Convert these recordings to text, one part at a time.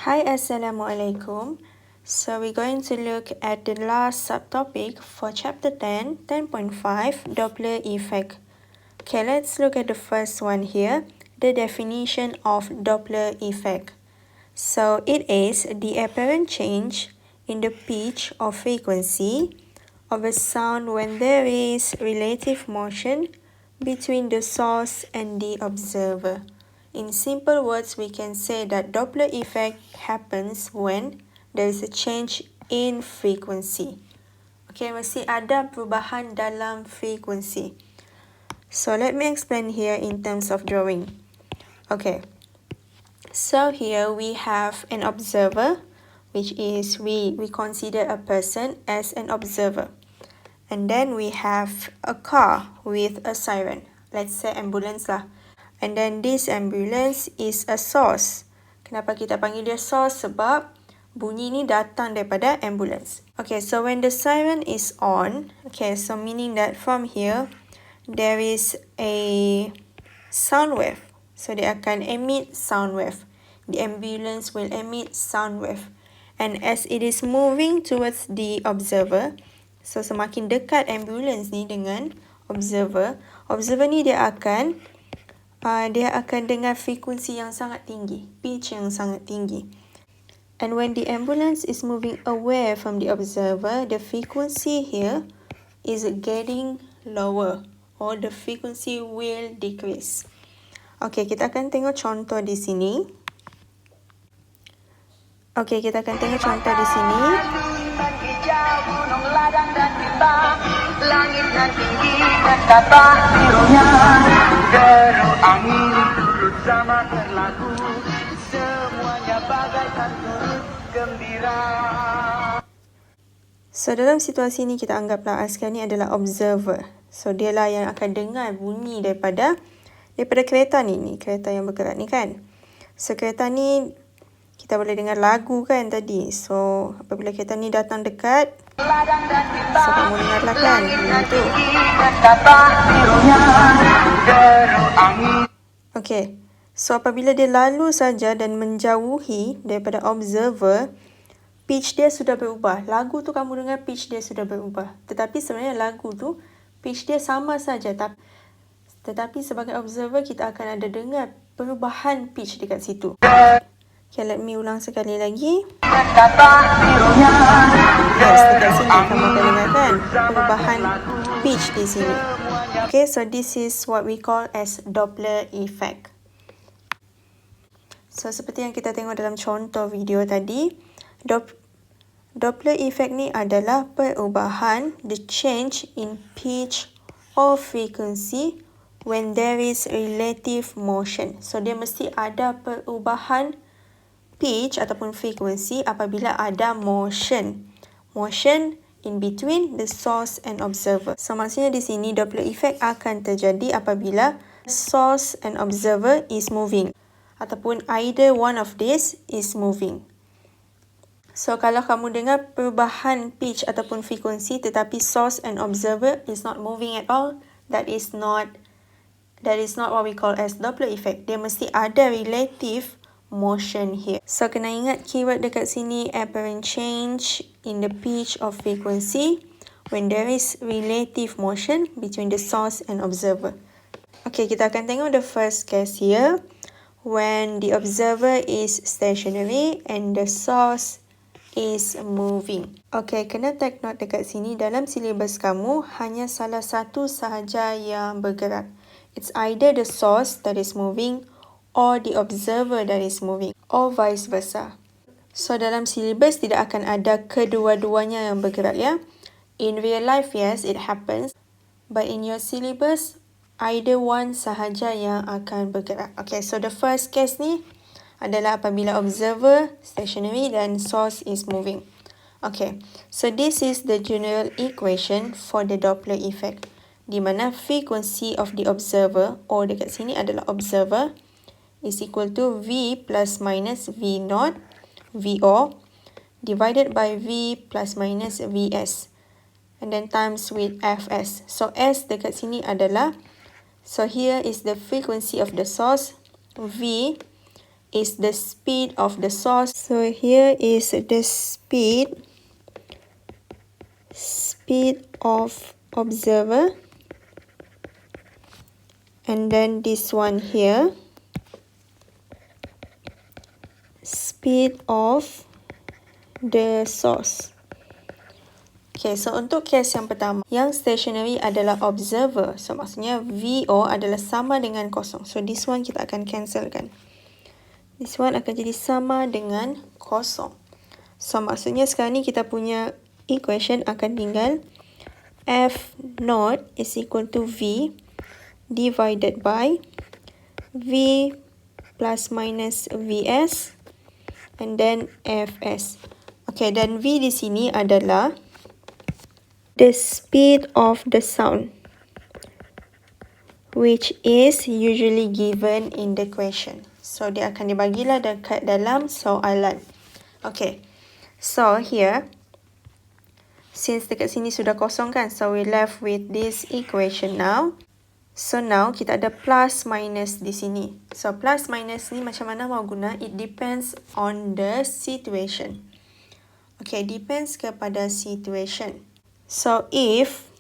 Hi, Assalamualaikum. So we're going to look at the last subtopic for chapter 10, 10.5, Doppler Effect. Okay, let's look at the first one here, the definition of Doppler Effect. So it is the apparent change in the pitch or frequency of a sound when there is relative motion between the source and the observer. In simple words, we can say that Doppler effect happens when there is a change in frequency. Okay, mesti ada perubahan dalam frequency. So let me explain here in terms of drawing. Okay, so here we have an observer, which is we consider a person as an observer. And then we have a car with a siren. Let's say ambulance lah. And then this ambulance is a source. Kenapa kita panggil dia source? Sebab bunyi ni datang daripada ambulance. Okay, so when the siren is on, okay, so meaning that from here, there is a sound wave. So dia akan emit sound wave. The ambulance will emit sound wave. And as it is moving towards the observer, so semakin dekat ambulance ni dengan observer, observer ni dia akan dengar frekuensi yang sangat tinggi, pitch yang sangat tinggi. And when the ambulance is moving away from the observer, the frequency here is getting lower, or the frequency will decrease. Okay, kita akan tengok contoh di sini. Okay, kita akan tengok contoh di sini. Langit dan tinggi dan kata birunya, deru angin turut sama berlagu, semuanya bagaikan turut gembira. So dalam situasi ni kita anggaplah Askar ni adalah observer. So dia lah yang akan dengar bunyi daripada kereta ni kereta yang bergerak ni kan. So kereta ni kita boleh dengar lagu kan tadi. So apabila kereta ni datang dekat, so kamu dengarlah kan itu. Okay, so apabila dia lalu saja dan menjauhi daripada observer, pitch dia sudah berubah. Lagu tu kamu dengar pitch dia sudah berubah. Tetapi sebenarnya lagu tu pitch dia sama saja. Tetapi sebagai observer kita akan ada dengar perubahan pitch dekat situ. Okay, let me ulang sekali lagi. Yes, dekat sini kamu akan dengarkan perubahan pitch di sini. Okay, so this is what we call as Doppler Effect. So, seperti yang kita tengok dalam contoh video tadi, Doppler Effect ni adalah perubahan, the change in pitch or frequency when there is relative motion. So, dia mesti ada perubahan pitch ataupun frequency apabila ada motion in between the source and observer. So maksudnya di sini Doppler effect akan terjadi apabila source and observer is moving ataupun either one of these is moving. So kalau kamu dengar perubahan pitch ataupun frequency tetapi source and observer is not moving at all, that is not what we call as Doppler effect. Dia mesti ada relative motion here. So kena ingat keyword dekat sini, apparent change in the pitch of frequency when there is relative motion between the source and observer. Okay, kita akan tengok the first case here when the observer is stationary and the source is moving. Okay, kena take note dekat sini, dalam silibus kamu hanya salah satu sahaja yang bergerak. It's either the source that is moving or the observer that is moving, or vice versa. So dalam silibus tidak akan ada kedua-duanya yang bergerak ya. In real life, yes, it happens. But in your syllabus, either one sahaja yang akan bergerak. Okay, so the first case ni adalah apabila observer stationary dan source is moving. Okay, so this is the general equation for the Doppler effect, di mana frequency of the observer, or dekat sini adalah observer, is equal to V plus minus V naught, VO, divided by V plus minus VS. And then times with Fs. So S dekat sini adalah, so here is the frequency of the source. V is the speed of the source. So here is the speed of observer, and then this one here, speed of the source. Okay, so untuk kes yang pertama, yang stationary adalah observer. So maksudnya VO adalah sama dengan kosong. So this one kita akan cancelkan. This one akan jadi sama dengan kosong. So maksudnya sekarang ni kita punya equation akan tinggal F0 is equal to V divided by V plus minus Vs and then Fs. Okay, dan V di sini adalah the speed of the sound, which is usually given in the question. So dia akan dibagilah dekat dalam soalan. Okay, so here, since dekat sini sudah kosong kan, so we left with this equation now. So now kita ada plus minus di sini. So plus minus ni macam mana mau guna? It depends on the situation. Okay, depends kepada situation. So if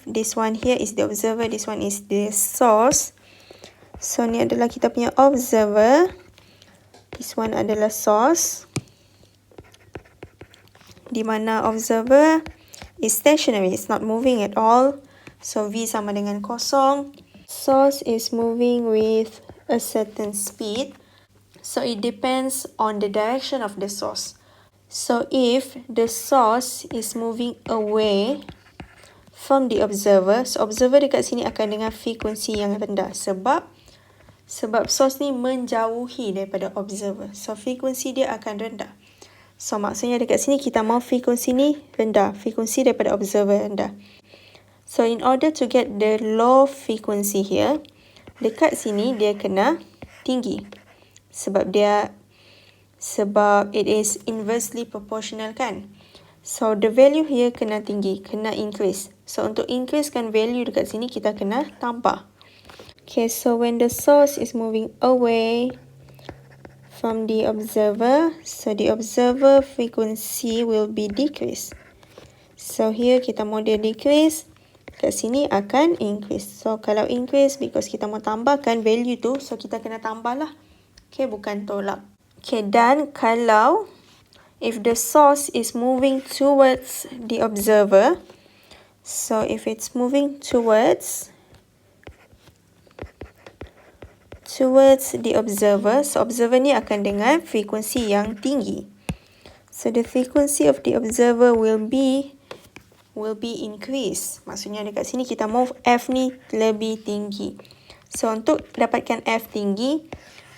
this one here is the observer, this one is the source. So ni adalah kita punya observer. This one adalah source. Di mana observer is stationary, it's not moving at all. So V sama dengan kosong. Source is moving with a certain speed. So it depends on the direction of the source. So if the source is moving away from the observer, so observer dekat sini akan dengan frekuensi yang rendah. Sebab source ni menjauhi daripada observer. So frekuensi dia akan rendah. So maksudnya dekat sini kita mau frekuensi ni rendah. Frekuensi daripada observer rendah. So in order to get the low frequency here, dekat sini dia kena tinggi. Sebab it is inversely proportional kan. So the value here kena tinggi, kena increase. So untuk increasekan value dekat sini kita kena tambah. Okay, so when the source is moving away from the observer, so the observer frequency will be decreased. So here kita mau dia decrease, kat sini akan increase. So kalau increase, because kita mau tambahkan value tu, so kita kena tambah lah. Okay, bukan tolak. Okay, dan kalau if the source is moving towards the observer, so if it's moving towards the observer, so observer ni akan dengan frekuensi yang tinggi. So the frequency of the observer will be increased. Maksudnya dekat sini kita mau F ni lebih tinggi. So untuk dapatkan F tinggi,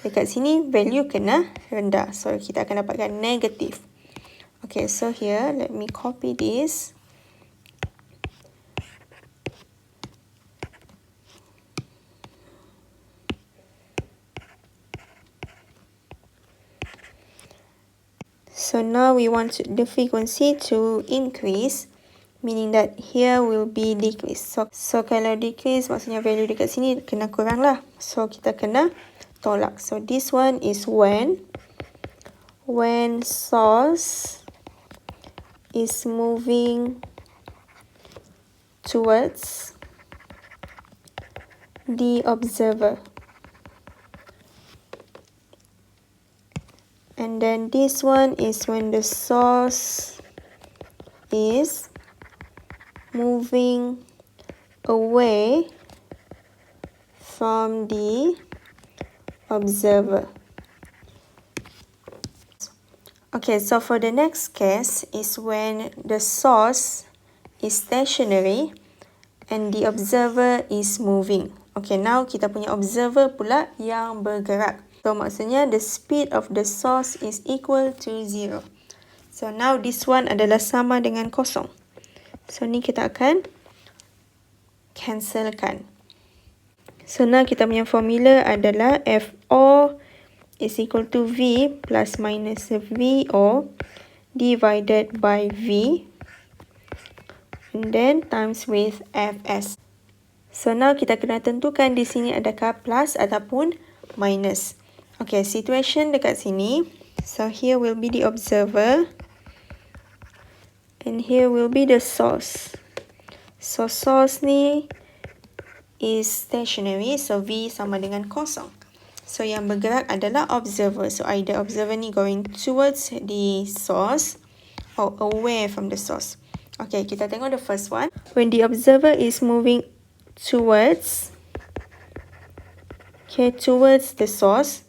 dekat sini value kena rendah. So kita akan dapatkan negatif. Okay, so here let me copy this. So now we want the frequency to increase, meaning that here will be decrease. So kalau decrease, maksudnya value dekat sini kena kurang lah. So kita kena tolak. So this one is when source is moving towards the observer. And then this one is when the source is moving away from the observer. Okay, so for the next case is when the source is stationary and the observer is moving. Okay, now kita punya observer pula yang bergerak. So maksudnya the speed of the source is equal to 0. So now this one adalah sama dengan kosong. So ni kita akan cancelkan. So now kita punya formula adalah FO is equal to V plus minus VO divided by V and then times with Fs. So now kita kena tentukan di sini adakah plus ataupun minus. Okay, situation dekat sini. So here will be the observer. And here will be the source. So source ni is stationary. So V sama dengan kosong. So yang bergerak adalah observer. So either observer ni going towards the source or away from the source. Okay, kita tengok the first one. When the observer is moving towards the source,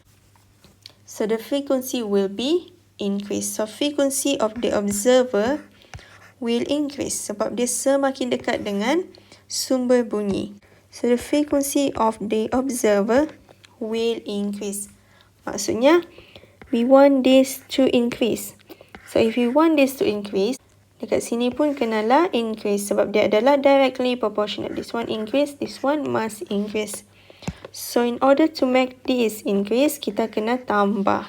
so the frequency will be increased. So frequency of the observer will increase sebab dia semakin dekat dengan sumber bunyi. So the frequency of the observer will increase. Maksudnya, we want this to increase. So if we want this to increase, dekat sini pun kenalah increase sebab dia adalah directly proportional. This one increase, this one must increase. So in order to make this increase, kita kena tambah.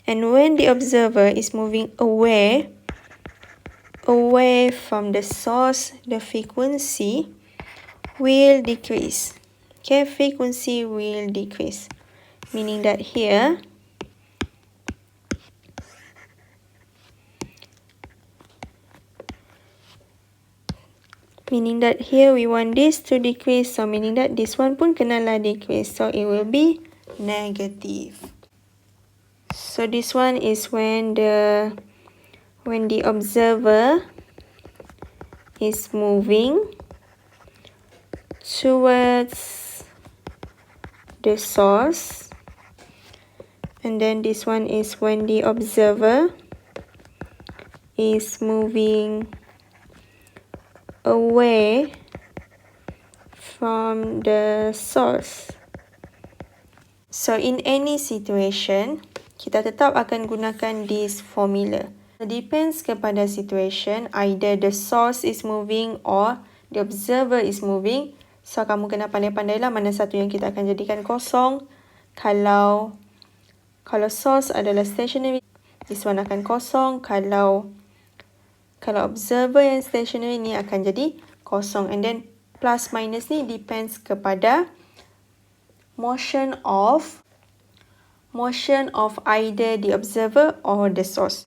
And when the observer is moving away from the source, the frequency will decrease. Okay, frequency will decrease. Meaning that here, we want this to decrease. So meaning that this one pun kenalah decrease. So it will be negative. So this one is when the observer is moving towards the source. And then this one is when the observer is moving away from the source. So in any situation, kita tetap akan gunakan this formula. It depends kepada situation, either the source is moving or the observer is moving. So kamu kena pandai-pandai lah mana satu yang kita akan jadikan kosong. Kalau source adalah stationary, this one akan kosong. Kalau observer yang stationary ni akan jadi kosong. And then plus minus ni depends kepada motion of either the observer or the source.